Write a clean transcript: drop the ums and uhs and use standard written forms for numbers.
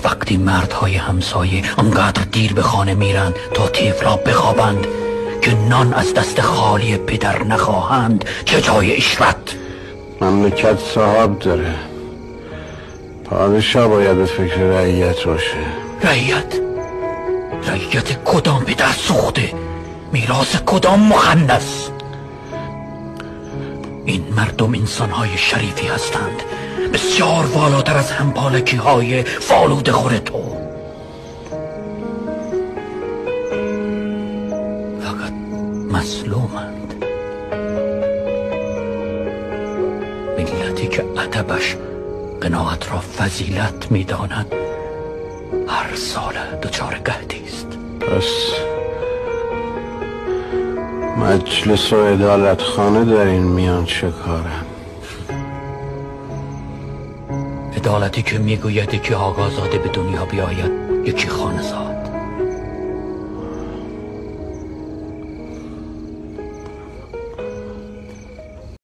وقتی مردهای همسایه انقدر دیر به خانه میرند تا طفلا بخوابند که نان از دست خالی پدر نخواهند، چه جای اشرت؟ مملکت صاحب داره، پادشاه باید به فکر رعیت باشه. رعیت کدام پدر سوخته؟ میراث کدام مخنث؟ این مردم انسانهای شریفی هستند، بسیار والاتر از همپالکی های فالوده خور تو. فقط مظلومند، ملتی که ادبش قناعت را فضیلت میداند هر سال دچار قحطی است. پس مجلس و عدالت خانه در این میان چه کارن؟ عدالتی که میگوید که آقازاده به دنیا بیاید، یکی خانه زاد.